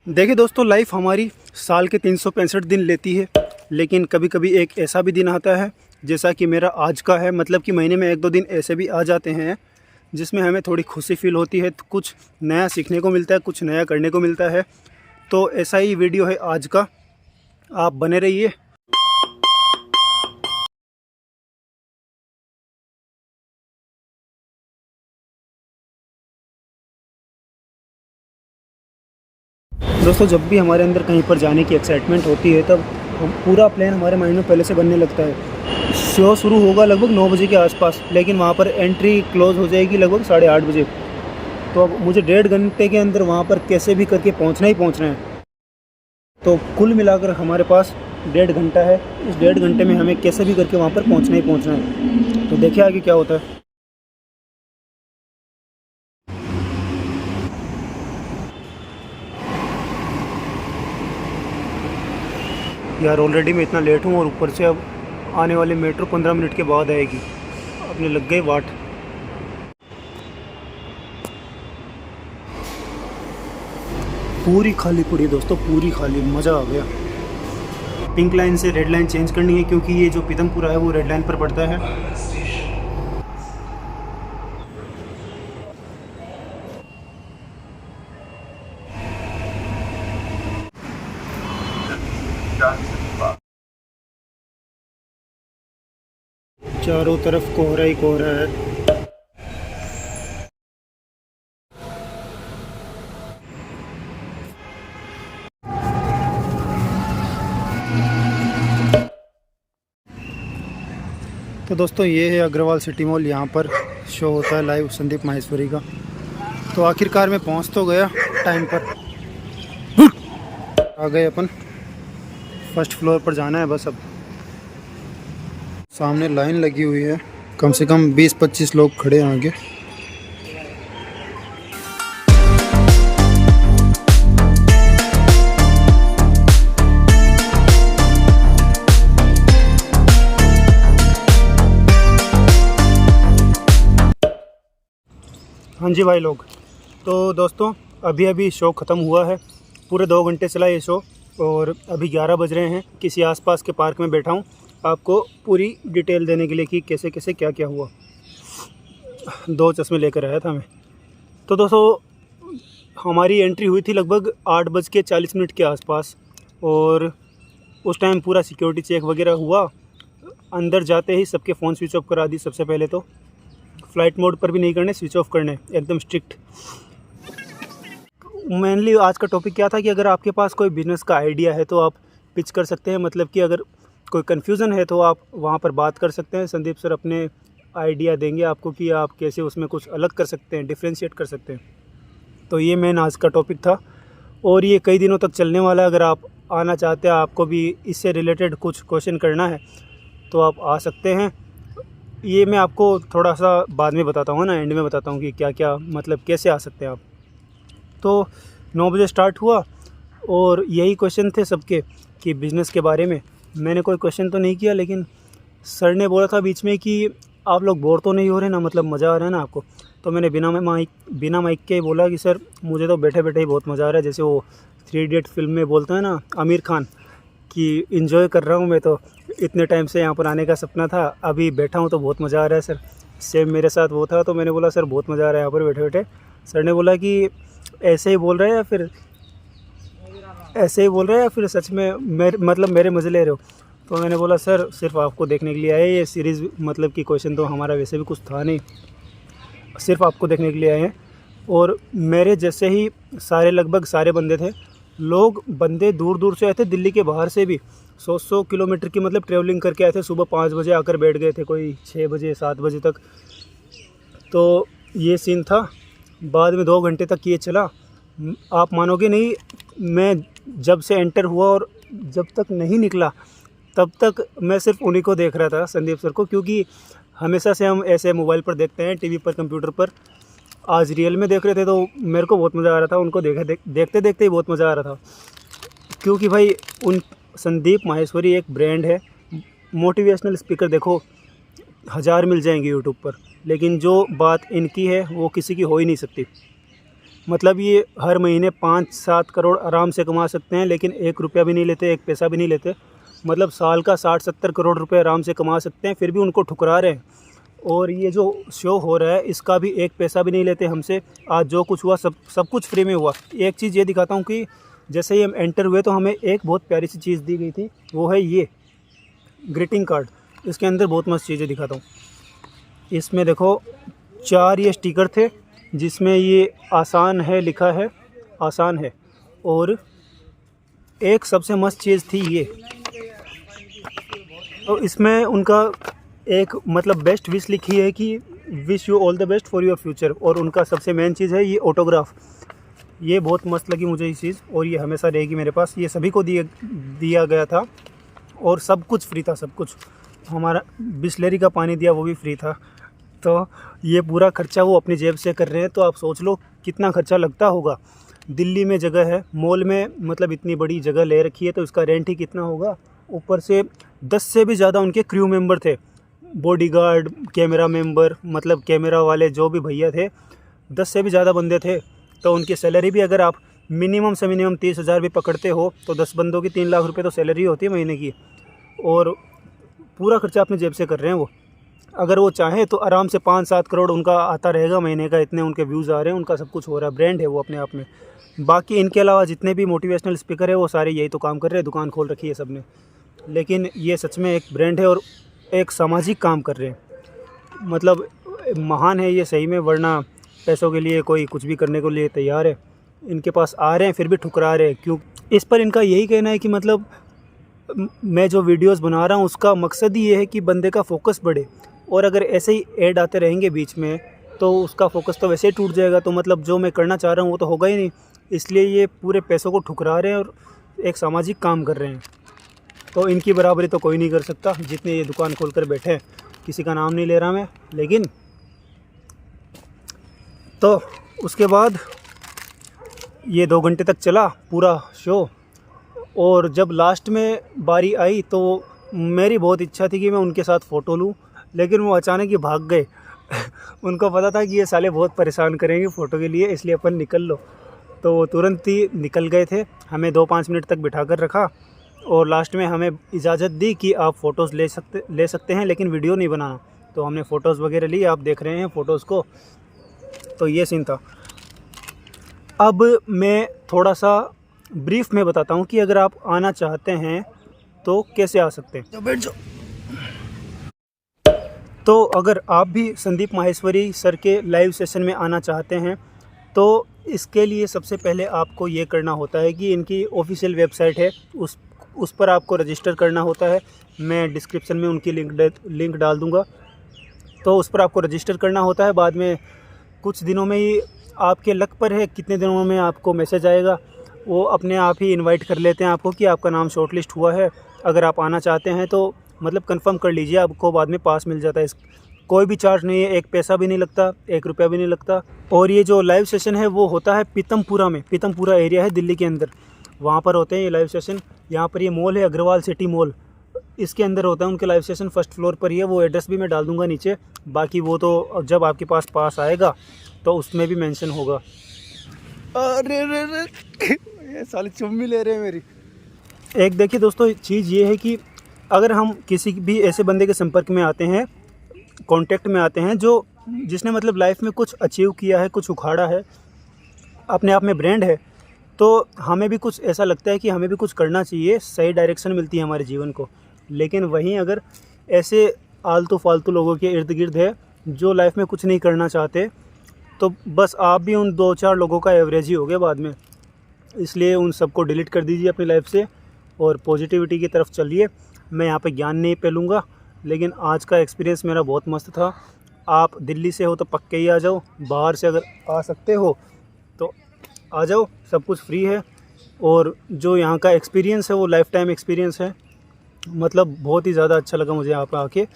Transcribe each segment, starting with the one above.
देखिए दोस्तों, लाइफ हमारी साल के 365 दिन लेती है, लेकिन कभी कभी एक ऐसा भी दिन आता है जैसा कि मेरा आज का है। मतलब कि महीने में एक दो दिन ऐसे भी आ जाते हैं जिसमें हमें थोड़ी खुशी फील होती है, कुछ नया सीखने को मिलता है, कुछ नया करने को मिलता है। तो ऐसा ही वीडियो है आज का, आप बने रहिए। दोस्तों, जब भी हमारे अंदर कहीं पर जाने की एक्साइटमेंट होती है तब पूरा प्लान हमारे माइंड में पहले से बनने लगता है। शो शुरू होगा लगभग 9 बजे के आसपास, लेकिन वहाँ पर एंट्री क्लोज़ हो जाएगी लगभग 8:30 बजे। तो अब मुझे 1.5 घंटे के अंदर वहाँ पर कैसे भी करके पहुँचना ही पहुँचना है। तो कुल मिलाकर हमारे पास 1.5 घंटा है। इस 1.5 घंटे में हमें कैसे भी करके वहाँ पर पहुँचना ही पहुँचना है। तो देखिए आगे क्या होता है। यार ऑलरेडी मैं इतना लेट हूँ और ऊपर से अब आने वाली मेट्रो 15 मिनट के बाद आएगी। अपने लग गए वाट। पूरी खाली पड़ी दोस्तों, पूरी खाली। मज़ा आ गया। पिंक लाइन से रेड लाइन चेंज करनी है क्योंकि ये जो पीतमपुरा है वो रेड लाइन पर पड़ता है। चारों तरफ कोहरा ही कोहरा है। तो दोस्तों, ये है अग्रवाल सिटी मॉल। यहाँ पर शो होता है लाइव संदीप माहेश्वरी का। तो आखिरकार मैं पहुँच तो गया टाइम पर। आ गए अपन। फर्स्ट फ्लोर पर जाना है बस। अब सामने लाइन लगी हुई है, कम से कम 20-25 लोग खड़े हैं आगे। हाँ जी भाई लोग। तो दोस्तों, अभी अभी शो ख़त्म हुआ है। पूरे 2 घंटे चला ये शो और अभी 11 बज रहे हैं। किसी आसपास के पार्क में बैठा हूँ आपको पूरी डिटेल देने के लिए कि कैसे कैसे क्या क्या हुआ। 2 चश्मे लेकर आया था मैं। तो दोस्तों, हमारी एंट्री हुई थी लगभग 8:40 के आसपास और उस टाइम पूरा सिक्योरिटी चेक वगैरह हुआ। अंदर जाते ही सबके फ़ोन स्विच ऑफ करा दी। सबसे पहले तो फ़्लाइट मोड पर भी नहीं करने, स्विच ऑफ करने, एकदम स्ट्रिक्ट। मेनली आज का टॉपिक क्या था कि अगर आपके पास कोई बिज़नेस का आइडिया है तो आप पिच कर सकते हैं। मतलब कि अगर कोई कन्फ्यूज़न है तो आप वहाँ पर बात कर सकते हैं। संदीप सर अपने आइडिया देंगे आपको कि आप कैसे उसमें कुछ अलग कर सकते हैं, डिफ्रेंशिएट कर सकते हैं। तो ये मेन आज का टॉपिक था और ये कई दिनों तक चलने वाला है। अगर आप आना चाहते हैं, आपको भी इससे रिलेटेड कुछ क्वेश्चन करना है तो आप आ सकते हैं। ये मैं आपको थोड़ा सा बाद में बताता हूँ ना, एंड में बताता हूँ कि क्या क्या मतलब कैसे आ सकते हैं आप। तो 9 बजे स्टार्ट हुआ और यही क्वेश्चन थे सबके कि बिज़नेस के बारे में। मैंने कोई क्वेश्चन तो नहीं किया, लेकिन सर ने बोला था बीच में कि आप लोग बोर तो नहीं हो रहे ना, मतलब मज़ा आ रहा है ना आपको। तो मैंने बिना माइक के बोला कि सर मुझे तो बैठे बैठे ही बहुत मज़ा आ रहा है। जैसे वो 3 इडियट फिल्म में बोलता है ना आमिर खान कि इन्जॉय कर रहा हूँ मैं तो, इतने टाइम से यहाँ पर आने का सपना था, अभी बैठा हूँ तो बहुत मज़ा आ रहा है सर। सेम मेरे साथ वो था। तो मैंने बोला सर बहुत मज़ा आ रहा है यहाँ पर बैठे बैठे। सर ने बोला कि ऐसे ही बोल रहे हैं या फिर सच में मेरे मज़े ले रहे हो। तो मैंने बोला सर सिर्फ आपको देखने के लिए आए ये सीरीज़, मतलब कि क्वेश्चन तो हमारा वैसे भी कुछ था नहीं, सिर्फ आपको देखने के लिए आए हैं। और मेरे जैसे ही लगभग सारे बंदे थे। बंदे दूर दूर से आए थे, दिल्ली के बाहर से भी 100 किलोमीटर की मतलब ट्रैवलिंग करके आए थे। सुबह 5 बजे आकर बैठ गए थे, कोई 6 बजे 7 बजे तक। तो ये सीन था। बाद में 2 घंटे तक ये चला। आप मानोगे नहीं, मैं जब से एंटर हुआ और जब तक नहीं निकला तब तक मैं सिर्फ उन्हीं को देख रहा था, संदीप सर को। क्योंकि हमेशा से हम ऐसे मोबाइल पर देखते हैं, टीवी पर, कंप्यूटर पर। आज रियल में देख रहे थे तो मेरे को बहुत मज़ा आ रहा था। उनको देखते देखते ही बहुत मज़ा आ रहा था। क्योंकि भाई संदीप माहेश्वरी एक ब्रांड है। मोटिवेशनल स्पीकर देखो 1000 मिल जाएंगे यूट्यूब पर, लेकिन जो बात इनकी है वो किसी की हो ही नहीं सकती। मतलब ये हर महीने 5-7 करोड़ आराम से कमा सकते हैं, लेकिन 1 रुपया भी नहीं लेते, 1 पैसा भी नहीं लेते। मतलब साल का 60-70 करोड़ रुपए आराम से कमा सकते हैं, फिर भी उनको ठुकरा रहे हैं। और ये जो शो हो रहा है इसका भी 1 पैसा भी नहीं लेते हमसे। आज जो कुछ हुआ सब कुछ फ्री में हुआ। एक चीज़ ये दिखाता हूँ कि जैसे ही हम एंटर हुए तो हमें एक बहुत प्यारी सी चीज़ दी गई थी, वो है ये ग्रीटिंग कार्ड। इसके अंदर बहुत मस्त चीज़ें दिखाता हूँ। इसमें देखो 4 ये स्टिकर थे, जिसमें ये आसान है लिखा है, आसान है। और एक सबसे मस्त चीज़ थी ये, तो इसमें उनका एक मतलब बेस्ट विश लिखी है कि wish you all the best for your future. और उनका सबसे मेन चीज़ है ये ऑटोग्राफ। ये बहुत मस्त लगी मुझे ये चीज़, और ये हमेशा रहेगी मेरे पास। ये सभी को दिया गया था, और सब कुछ फ्री था, सब कुछ। हमारा बिस्लेरी का पानी दिया, वो भी फ्री था। तो ये पूरा खर्चा वो अपनी जेब से कर रहे हैं। तो आप सोच लो कितना खर्चा लगता होगा। दिल्ली में जगह है, मॉल में मतलब इतनी बड़ी जगह ले रखी है, तो इसका रेंट ही कितना होगा। ऊपर से 10 से भी ज़्यादा उनके क्रू मेंबर थे, बॉडीगार्ड, कैमरा मेंबर, मतलब कैमरा वाले जो भी भैया थे, 10 से भी ज़्यादा बंदे थे। तो उनकी सैलरी भी अगर आप मिनिमम से मिनिमम 30,000 भी पकड़ते हो, तो 10 बंदों की 3 लाख रुपए तो सैलरी होती है महीने की। और पूरा खर्चा अपनी जेब से कर रहे हैं वो। अगर वो चाहें तो आराम से 5-7 करोड़ उनका आता रहेगा महीने का, इतने उनके व्यूज़ आ रहे हैं, उनका सब कुछ हो रहा है। ब्रांड है वो अपने आप में। बाकी इनके अलावा जितने भी मोटिवेशनल स्पीकर है वो सारे यही तो काम कर रहे हैं, दुकान खोल रखी है सबने। लेकिन ये सच में एक ब्रांड है और एक सामाजिक काम कर रहे हैं। मतलब महान है ये सही में, वरना पैसों के लिए कोई कुछ भी करने के लिए तैयार है। इनके पास आ रहे हैं फिर भी ठुकरा रहे हैं, क्यों? इस पर इनका यही कहना है कि मतलब मैं जो वीडियोस बना रहा हूँ उसका मकसद ही ये है कि बंदे का फोकस बढ़े। और अगर ऐसे ही ऐड आते रहेंगे बीच में तो उसका फोकस तो वैसे ही टूट जाएगा। तो मतलब जो मैं करना चाह रहा हूँ वो तो होगा ही नहीं। इसलिए ये पूरे पैसों को ठुकरा रहे हैं और एक सामाजिक काम कर रहे हैं। तो इनकी बराबरी तो कोई नहीं कर सकता, जितने ये दुकान खोल कर बैठे हैं। किसी का नाम नहीं ले रहा मैं, लेकिन तो उसके बाद ये 2 घंटे तक चला पूरा शो। और जब लास्ट में बारी आई तो मेरी बहुत इच्छा थी कि मैं उनके साथ फ़ोटो लूं, लेकिन वो अचानक ही भाग गए। उनको पता था कि ये साले बहुत परेशान करेंगे फ़ोटो के लिए, इसलिए अपन निकल लो। तो वो तुरंत ही निकल गए थे। हमें 2-5 मिनट तक बिठा कर रखा, और लास्ट में हमें इजाज़त दी कि आप फ़ोटोज़ ले सकते हैं, लेकिन वीडियो नहीं बनाना। तो हमने फ़ोटोज़ वगैरह ली, आप देख रहे हैं फ़ोटोज़ को। तो ये सीन था। अब मैं थोड़ा सा ब्रीफ में बताता हूँ कि अगर आप आना चाहते हैं तो कैसे आ सकते हैं। तो बैठ जाओ। तो अगर आप भी संदीप माहेश्वरी सर के लाइव सेशन में आना चाहते हैं तो इसके लिए सबसे पहले आपको ये करना होता है कि इनकी ऑफिशियल वेबसाइट है, उस पर आपको रजिस्टर करना होता है। मैं डिस्क्रिप्शन में उनकी लिंक डाल दूँगा। तो उस पर आपको रजिस्टर करना होता है। बाद में कुछ दिनों में ही, आपके लक पर है कितने दिनों में आपको मैसेज आएगा, वो अपने आप ही इनवाइट कर लेते हैं आपको कि आपका नाम शॉर्टलिस्ट हुआ है। अगर आप आना चाहते हैं तो मतलब कंफर्म कर लीजिए, आपको बाद में पास मिल जाता है। कोई भी चार्ज नहीं है, 1 पैसा भी नहीं लगता, 1 रुपया भी नहीं लगता। और ये जो लाइव सेशन है वो होता है पीतमपुरा में। पीतमपुरा एरिया है दिल्ली के अंदर, वहाँ पर होते हैं ये लाइव सेशन। यहाँ पर ये मॉल है अग्रवाल सिटी मॉल, इसके अंदर होता है उनके लाइव सेशन। फर्स्ट फ्लोर पर ही है। वो एड्रेस भी मैं डाल दूँगा नीचे। बाकी वो तो जब आपके पास आएगा तो उसमें भी मेंशन होगा। अरे ये साले चुम्मी ले रहे हैं मेरी। एक देखिए दोस्तों, चीज़ ये है कि अगर हम किसी भी ऐसे बंदे के संपर्क में आते हैं, कांटेक्ट में आते हैं, जिसने मतलब लाइफ में कुछ अचीव किया है, कुछ उखाड़ा है, अपने आप में ब्रांड है, तो हमें भी कुछ ऐसा लगता है कि हमें भी कुछ करना चाहिए, सही डायरेक्शन मिलती है हमारे जीवन को। लेकिन वहीं अगर ऐसे आलतू फालतू लोगों के इर्द गिर्द है जो लाइफ में कुछ नहीं करना चाहते, तो बस आप भी उन 2-4 लोगों का एवरेज ही होगे बाद में। इसलिए उन सबको डिलीट कर दीजिए अपनी लाइफ से और पॉजिटिविटी की तरफ चलिए। मैं यहाँ पे ज्ञान नहीं पेलूँगा, लेकिन आज का एक्सपीरियंस मेरा बहुत मस्त था। आप दिल्ली से हो तो पक्के ही आ जाओ, बाहर से अगर आ सकते हो तो आ जाओ, सब कुछ फ्री है। और जो यहाँ का एक्सपीरियंस है वो लाइफ टाइम एक्सपीरियंस है। मतलब बहुत ही ज़्यादा अच्छा लगा मुझे यहाँ पर आके।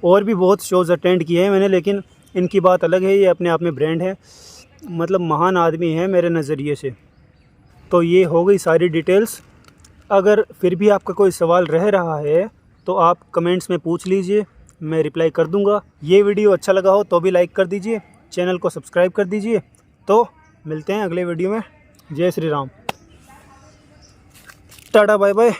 और भी बहुत शोज़ अटेंड किए हैं मैंने, लेकिन इनकी बात अलग है। ये अपने आप में ब्रांड है, मतलब महान आदमी है मेरे नज़रिए से। तो ये हो गई सारी डिटेल्स। अगर फिर भी आपका कोई सवाल रह रहा है तो आप कमेंट्स में पूछ लीजिए, मैं रिप्लाई कर दूंगा। ये वीडियो अच्छा लगा हो तो भी लाइक कर दीजिए, चैनल को सब्सक्राइब कर दीजिए। तो मिलते हैं अगले वीडियो में। जय Shri Ram, tata bye bye.